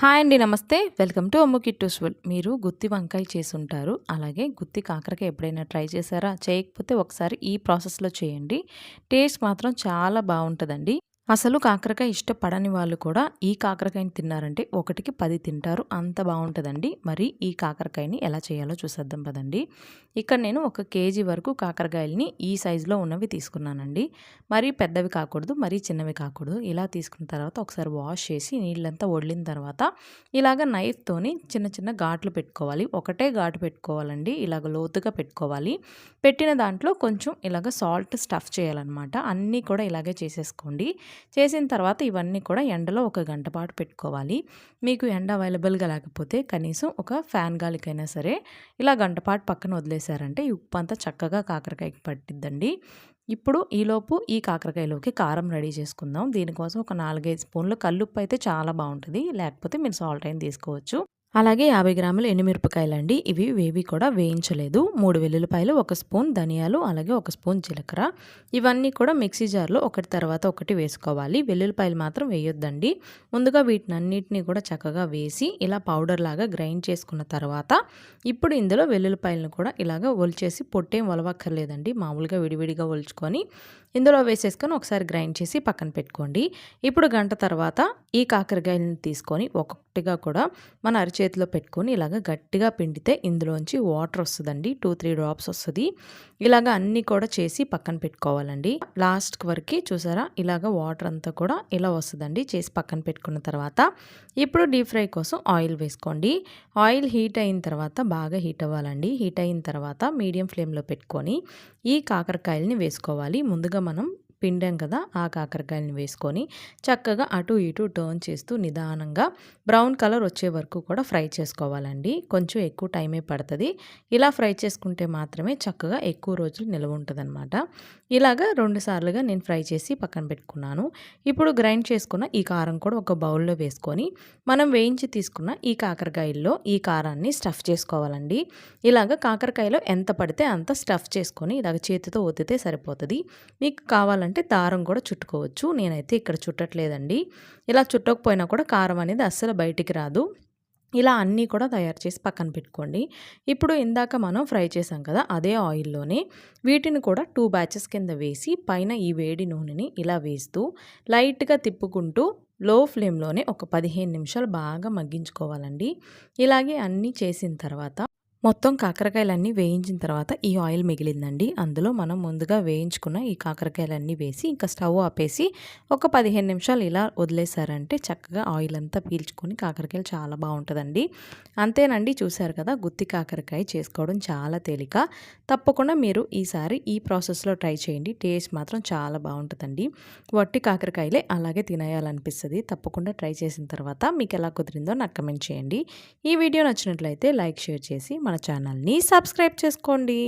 Hi అండి. నమస్తే. Welcome to Ammu Kittu's world. మీరు గుత్తి వంకాయ చేసుంటారు. అలాగే గుత్తి కాకరకాయ ఎప్పుడైనా ట్రై చేశారా? చేయకపోతే ఒకసారి ఈ ప్రాసెస్‌లో చేయండి. టేస్ట్ మాత్రం చాలా బావుంటదండి. అసలు కాకరకాయ ఇష్టపడని వాళ్ళు కూడా ఈ కాకరకాయని తిన్నారంటే ఒకటికి 10 తింటారు. అంత బావుంటదండి. మరి ఈ కాకరకాయని ఎలా చేయాలో చూసేద్దాం పదండి. ఇక్కడ నేను 1 కేజీ వరకు కాకరకాయలని ఈ సైజులో ఉన్నవి తీసుకున్నానండి. మరీ పెద్దవి కాకూడదు, మరీ చిన్నవి కాకూడదు. ఇలా తీసుకున్న తర్వాత ఒకసారి వాష్ చేసి నీళ్ళంతా వదిలిన తర్వాత ఇలాగ నైఫ్‌తోని చిన్న చిన్న ఘాట్లు పెట్టుకోవాలి. ఒకటే ఘాటు పెట్టుకోవాలండి. ఇలాగ లోతుగా పెట్టుకోవాలి. పెట్టిన దాంట్లో కొంచెం ఇలాగ సాల్ట్ స్టఫ్ చేయాలన్నమాట. అన్నీ కూడా ఇలాగే చేసేసుకోండి. చేసిన తర్వాత ఇవన్నీ కూడా ఎండలో 1 గంట పాటు పెట్టుకోవాలి. మీకు ఎండ అవైలబుల్‌గా లేకపోతే కనీసం ఒక ఫ్యాన్ గాలికైనా సరే ఇలా గంట పాటు పక్కన వదిలేసారంటే ఈ ఉప్పు అంతా చక్కగా కాకరకాయకి పట్టిద్దండి. ఇప్పుడు ఈలోపు ఈ కాకరకాయలోకి కారం రెడీ చేసుకుందాం. దీనికోసం ఒక 4, 5 స్పూన్లు కల్లుప్పు అయితే చాలా బావుంటది. లేకపోతే మీరు సాల్ట్ అయినా తీసుకోవచ్చు. అలాగే 50 గ్రాముల ఎండుమిరపకాయలండి. ఇవి వేవి కూడా వేయించలేదు. 3 వెల్లుల్లిపాయలు, 1 స్పూన్ ధనియాలు, అలాగే 1 స్పూన్ జీలకర్ర. ఇవన్నీ కూడా మిక్సీ జార్‌లో ఒకటి తర్వాత ఒకటి వేసుకోవాలి. వెల్లుల్లిపాయలు మాత్రం వేయొద్దండి. ముందుగా వీటినన్నిటిని కూడా చక్కగా వేసి ఇలా పౌడర్ లాగా గ్రైండ్ చేసుకున్న తర్వాత ఇప్పుడు ఇందులో వెల్లుల్లిపాయలను కూడా ఇలాగ ఒలిచేసి పొట్టేం ఒలవక్కర్లేదండి. మామూలుగా విడివిడిగా ఒలుచుకొని ఇందులో వేసేసుకొని ఒకసారి గ్రైండ్ చేసి పక్కన పెట్టుకోండి. ఇప్పుడు గంట తర్వాత ఈ కాకరకాయలను తీసుకొని ఒక్కొక్కటిగా కూడా మన అరిచేతిలో పెట్టుకొని ఇలాగ గట్టిగా పిండితే ఇందులోంచి వాటర్ వస్తుందండి. 2-3 డ్రాప్స్ వస్తుంది. ఇలాగ అన్నీ కూడా చేసి పక్కన పెట్టుకోవాలండి. లాస్ట్ వరకు చూసారా ఇలాగ వాటర్ అంతా కూడా ఇలా వస్తుందండి. చేసి పక్కన పెట్టుకున్న తర్వాత ఇప్పుడు డీప్ ఫ్రై కోసం ఆయిల్ వేసుకోండి. ఆయిల్ హీట్ అయిన తర్వాత బాగా హీట్ అవ్వాలండి. హీట్ అయిన తర్వాత మీడియం ఫ్లేమ్లో పెట్టుకొని ఈ కాకరకాయలని వేసుకోవాలి. ముందుగా మనం పిండాం కదా ఆ కాకరకాయలను వేసుకొని చక్కగా అటు ఇటు టర్న్ చేస్తూ నిదానంగా బ్రౌన్ కలర్ వచ్చే వరకు కూడా ఫ్రై చేసుకోవాలండి. కొంచెం ఎక్కువ టైమే పడుతుంది. ఇలా ఫ్రై చేసుకుంటే మాత్రమే చక్కగా ఎక్కువ రోజులు నిల్వ ఉంటుందన్నమాట. ఇలాగా 2 సార్లుగా నేను ఫ్రై చేసి పక్కన పెట్టుకున్నాను. ఇప్పుడు గ్రైండ్ చేసుకున్న ఈ కారం కూడా ఒక బౌల్లో వేసుకొని మనం వేయించి తీసుకున్న ఈ కాకరకాయల్లో ఈ కారాన్ని స్టఫ్ చేసుకోవాలండి. ఇలాగ కాకరకాయలో ఎంత పడితే అంత స్టఫ్ చేసుకొని ఇలాగ చేతితో ఒత్తితే సరిపోతుంది. మీకు కావాలంటే దారం కూడా చుట్టుకోవచ్చు. నేనైతే ఇక్కడ చుట్టట్లేదండి. ఇలా చుట్టకపోయినా కూడా కారం అనేది అస్సలు బయటికి రాదు. ఇలా అన్నీ కూడా తయారు చేసి పక్కన పెట్టుకోండి. ఇప్పుడు ఇందాక మనం ఫ్రై చేసాం కదా అదే ఆయిల్లోనే వీటిని కూడా 2 బ్యాచెస్ కింద వేసి పైన ఈ వేడి నూనెని ఇలా వేస్తూ లైట్గా తిప్పుకుంటూ లో ఫ్లేమ్లోనే ఒక 15 నిమిషాలు బాగా మగ్గించుకోవాలండి. ఇలాగే అన్నీ చేసిన తర్వాత మొత్తం కాకరకాయలన్నీ వేయించిన తర్వాత ఈ ఆయిల్ మిగిలిందండి. అందులో మనం ముందుగా వేయించుకున్న ఈ కాకరకాయలన్నీ వేసి ఇంకా స్టవ్ ఆపేసి ఒక 15 నిమిషాలు ఇలా వదిలేసారంటే చక్కగా ఆయిల్ అంతా పీల్చుకొని కాకరకాయలు చాలా బాగుంటుందండి. అంతేనండి. చూసారు కదా గుత్తి కాకరకాయ చేసుకోవడం చాలా తేలిక. తప్పకుండా మీరు ఈసారి ఈ ప్రాసెస్లో ట్రై చేయండి. టేస్ట్ మాత్రం చాలా బాగుంటుందండి. వట్టి కాకరకాయలే అలాగే తినేయాలనిపిస్తుంది. తప్పకుండా ట్రై చేసిన తర్వాత మీకు ఎలా కుదిరిందో నాకు కమెంట్ చేయండి. ఈ వీడియో నచ్చినట్లయితే లైక్, షేర్ చేసి మన ఛానల్ని సబ్స్క్రైబ్ చేసుకోండి.